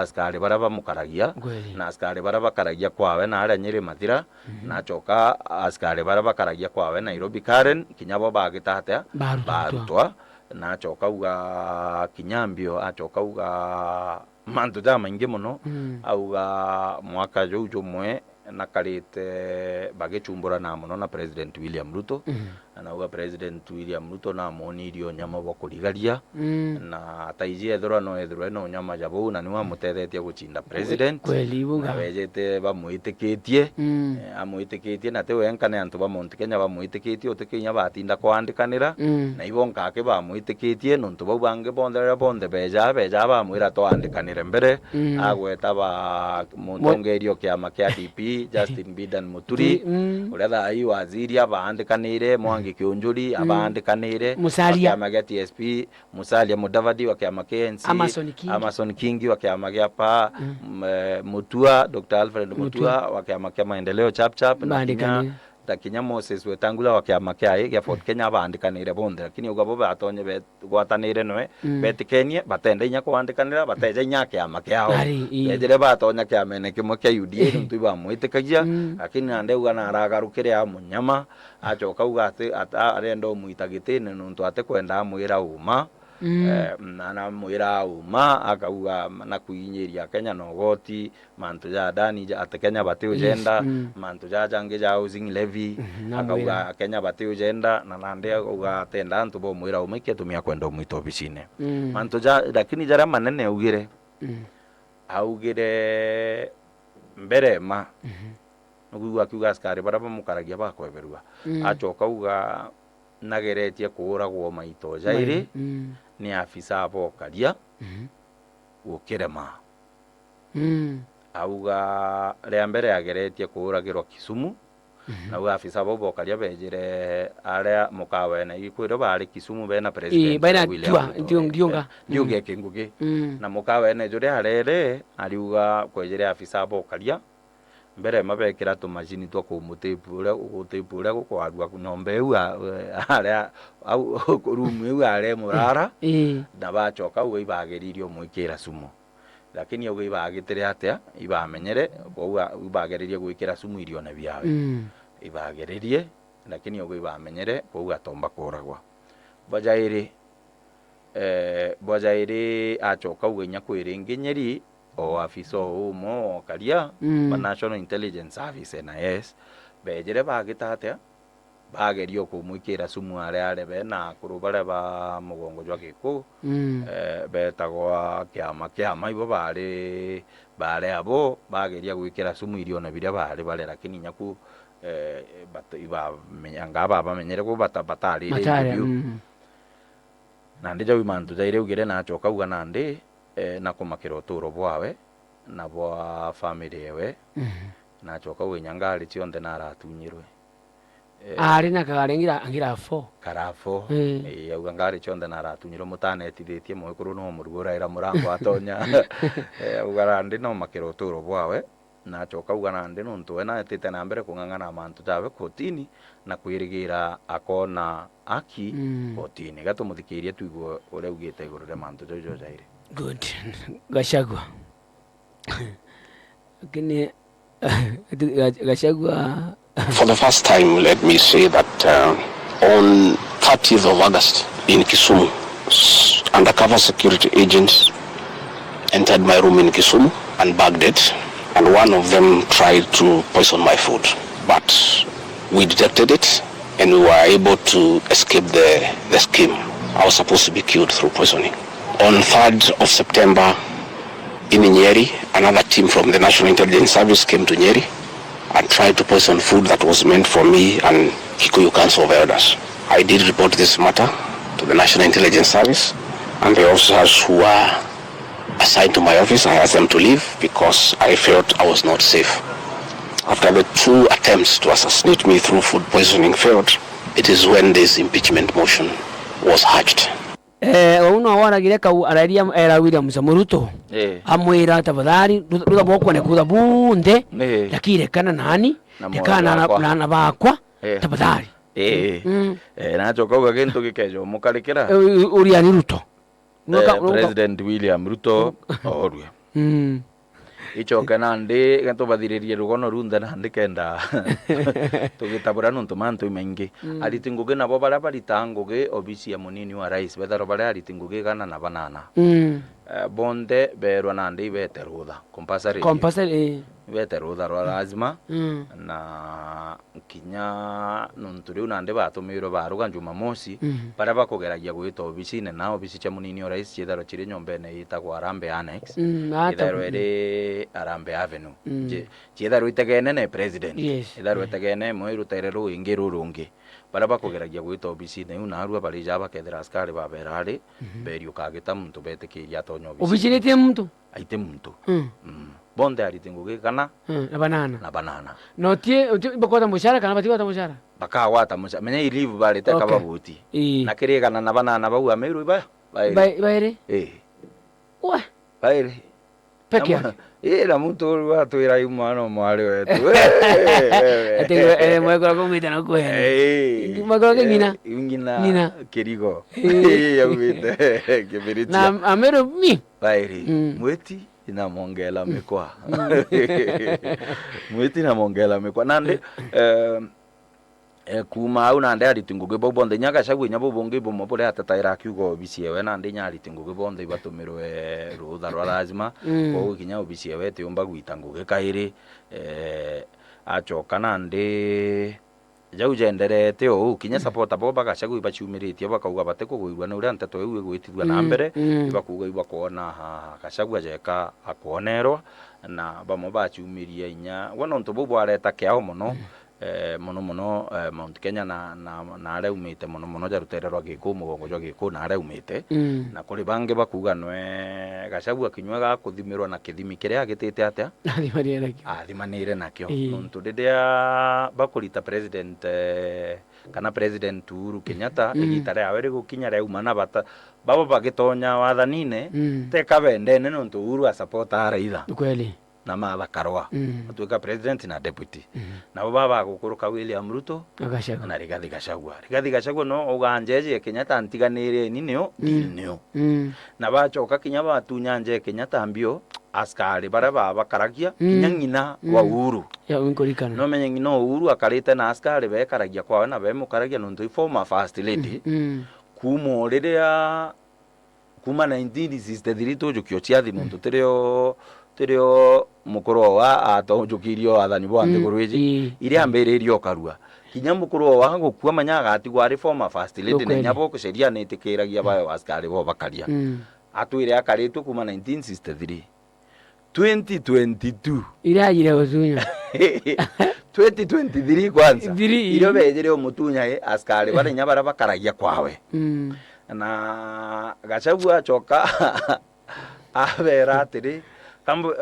askari baraba mukaragia na askari baraba karagia kwawe na ara Nyeri Mathira na choka askari baraba karagia kwawe Nairobi Karen kinyabo bagitatea barutwa na choka uga kinyambio achoka uga mantu ja maingi muno auga mwaka jojo mwe nakarite bagichumbura na muno na President William Ruto na uga President William Ruto na monirio nyama bakurigaria na taiji ethura no nyama jabo na niwa mutethetie guchinda president na wejete bamuitikitie amuitikitie na tewe enkane antu bamonti Kenya bamuitikitie otikinya batinda kwandikanira na ibonka ake bamuitikitie nontu bau bange bonde beja bamwira twandikanire mbere agweta ba mutongerio kiama kia DP Justin Bidan Muturi uria thai waziri abaandikanire Mwangi Kiunjuri abaandikanire kiama gia TSP Musalia Mudavadi wa kiama KNC Amason Kingi wa kiama gia PA Mutua Dr. Alfred Mutua wa kiama kia Maendeleo Chapchap na kinya Moses Wetangula wa kiama kia Ford Kenya abaandikanire bonde lakini ugabo batonye gwatanire noe betikenie batende inya kwandikanira bateje inya kiama kiao ejere batonya kiama ene kimwe kia UDA ntu bamwitikagia lakini nande uga na aragarukire ya munyama achoka uga ati arendo muitagitene ntu ate kwenda mwira uma na mwira uma akauga na kuinyeria Kenya no goti mantu ja dani ate Kenya bateo genda mantu ja jange ja housing levy akauga Kenya bateo genda na nande uga tenda ntu bo mwira uma iketumia kwenda mwito obisine mantu ja lakini jara manene augire mbere ma nuguga kiuga askari baraba mukaragia bakweberwa achoka uga nageretie kuuragwo maito jairi ni afisa abokaria gukirema auga ria mbere ageretie kuuragirwo Kisumu na uga afisa abokaria bejire aria mukawene ikwiro bari Kisumu bena president William Ndiunge kingugi na mukawene jure arere ariuga kwejire afisa abokaria mbere mabekira tumashini twa kumutepura gutepura gukwarwa kunyombe u aria au rumu u aria murara na bachoka u ibageririo mwikira sumu lakini ugo ibagitire atia ibamenyere kwa ibageririe gwikira sumu irio na biawe ibageririe lakini ugo ibamenyere kwa ugatomba kuragwa bojairi achoka u nya kwiringi Nyeri o afiso umo karia National Intelligence Service NIS bejere bagitatea bagerio kumwikira sumu aria bena kurubare ba mugongo jwa giku betagwa kiama ibo bare abo bageria gwikira sumu irio na biria bare lakini nyaku iba menyanga bamenyere ko batari nande jawi mantu jaire ugire na choka uga nande na kumakira uturo bwawe na bwa family yewe na choka winyangari cionde na aratunyirwe ari na karengira angira karafo uga ngari cionde na aratunyirwe mutanetithitie mwikuru no murugura ira murango atonya ugarandi no makira uturo bwawe na choka uga nande no ntwe na etite na mbere kungangana mantu tawe kotini na kwirigira akona aki kotini gato muthikirie tuigwo ure ugite igurure mantu jojo jaire. Good. Gachagua. Gachagua. For the first time, let me say that on 30th of August in Kisumu, undercover security agents entered my room in Kisumu and bagged it, and one of them tried to poison my food. But we detected it and we were able to escape the scheme. I was supposed to be killed through poisoning. On 3rd of September in Nyeri, another team from the National Intelligence Service came to Nyeri and tried to poison food that was meant for me and Kikuyu Council of Elders. I did report this matter to the National Intelligence Service, and the officers who were assigned to my office, I asked them to leave because I felt I was not safe. After the 2 attempts to assassinate me through food poisoning failed, it is when this impeachment motion was hatched. Uno waragire ka araria era William Samuruto amwira tafadhali ruga boko ne kuda bunde lakire kana nani kana na bakwa tafadhali na choka gento gikejo mukarikira uri ani Ruto President William Ruto orwe ichoke nandi tubathiririe rugono runthe nandi kenda tugitabura nuntu mantu maingi ariti ngugi nabo baria barita ngugi obisi ya munini wa rais betharo baria ariti ngugi kana na banana bonde berwa nandi bete rutha compulsory bete rutha rwa lazima na kinya nuntu riu nandi batumirwe baruga Jumamosi baria bakugeragia gwita obisi na obisi cha munini wa rais chitharo chiri nyombene yitagwa Harambee Annex itharo iri Harambee Avenue chitharo itegene ne president itharo itegene moirutere ru ingi rurungi baria bakugeragia gwita obisi na una arua bari jaba kethira askari baberari berio kagita muntu betikiria atonyo obisi netie muntu aite muntu bonde ariti ngugi kana na banana no tie bakota mushara kana batiwa mushara bakawata mushara menya ilivu bali teka babuti na kiri kana na banana bau ameru baire wa baire peke yake na mtu watu ira umano mwale wetu ate mwekora kumita na kwenda mwekora ngina kirigo yawite kibiritia na ameru mi baire mweti na mongela mekwa mwiti na mongela mekwa nande kuma au nande ariti ngugi bonde nyaga shagwe nyabo bonge bomo bole atataira kiugo bisiewe nande nya ariti ngugi bonde batumirwe rutha rwa lazima ko kinya obisiewe te umba gwita ngugi kairi achoka nande jau jenderete o kinya support abo bagashagwe bachumirite bakauga bate kugwirwa na uria nteto ewe gwitirwa na mbere bakuga ibakona kashagwa jeka akonerwa na bamo bachumiria inya wona nto bobo areta kiao muno muno Mount Kenya na areumite muno jarutererwa giku mugongo jwa giku na areumite na kuri bange bakuga nwe gashagwa kinywa ga kuthimirwa na kithimi kiria gitete atia athimanire nakio nontu riria bakurita president kana president Uhuru Kenyatta igitare awere gukinya reuma na bata babo bagitonya wathanine teka bendene nontu Uhuru a support araitha kweli na maba karwa atuika president na deputy na baba gukuruka William Ruto na Rigathi Gachagua no uganjeje Kenyatta antiganire ninio na bachoka kinya batunyanje Kenyatta mbio askari bara baba karagia kinya ngina wa Uhuru ya winkorikana no menye ngina Uhuru akarite na askari be karagia kwa na be mukaragia nonto former first lady kumoriria kuma 1963 tujukio ciathi nonto tirio mukuru wa atonjukirio athani bo ante kurwiji iria ambiririo karua kinya mukuru wa gukua manyaga atigwa ari former first lady na nyabo kuceria ne tikiragia bayo askari bo bakaria atwire akaritu kuma 1963 2022 irajire gutunya 2023 kwanza irio bejere umutunya askari bare nyabara bakaragia kwawe na Gachagua choka abera atiri kambo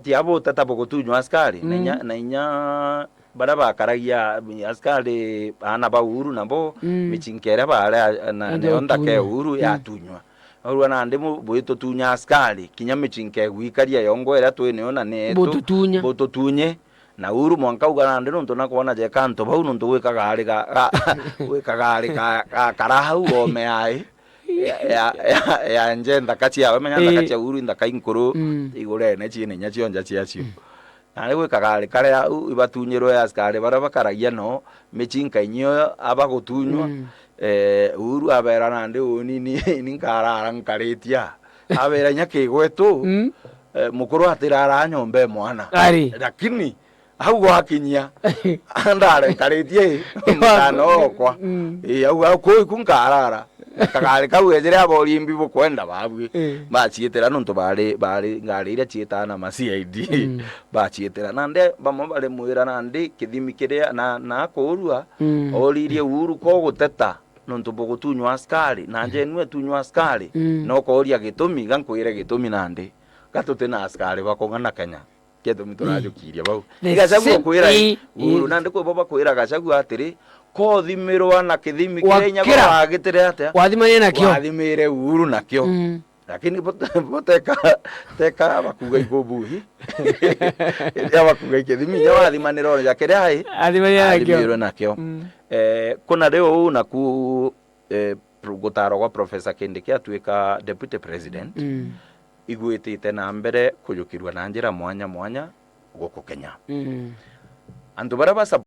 tiabo tatapo kutunywa askari na inya bara bakaragia askari ana ba Uhuru nabo michinkera bara na onda ke Uhuru yatunywa orwa nande bwito tunya askari kinya michinke gwikaria yongo era twene ona neto boto tunye na Uhuru mwanka ugarande nonto nakona je kanto bau nonto gwikaga ari ka karahau ome ai ya njenda kati yawe menya kati ya Uhuru ndaka inkuru igure ne chine nya chionja chiacio na gwikaga ari kare ibatunyirwe askari bara bakaragia no michinka inyo abagutunywa Uhuru abera nande oni ni nkarara nkaritia abera nyakigwetu mukuru atirara nyombe mwana lakini au gwakinyia andare nkaritie mutano kwa au kunkarara kagari kawejere aborimbi bukwenda babwe bachietera nonto bari ngari ira chietana ma CID bachietera nande bamo bari mwira nande kithimi kiria na kurua oririe Uhuru ko guteta nonto bogutunywa askari na njenwe tunywa askari no koria gitumi gankwire gitumi nande gatote na askari bakongana Kenya kedo miturajukiria bau Gachagua kwira Uhuru nande ko baba kwira Gachagua atiri ko thimirwa na kithimi kirenya bagitire atia wathimane nakio wathimire Uhuru nakio lakini teka bakuga igubuhi ya bakuga kithimi ya wathimanira ora yakire hai athimanira nakio kuna leo na ku gutaro kwa Professor Kindiki atuika deputy president igwitite na mbere kuyukirwa na njira mwanya mwanya guku Kenya antu bara basa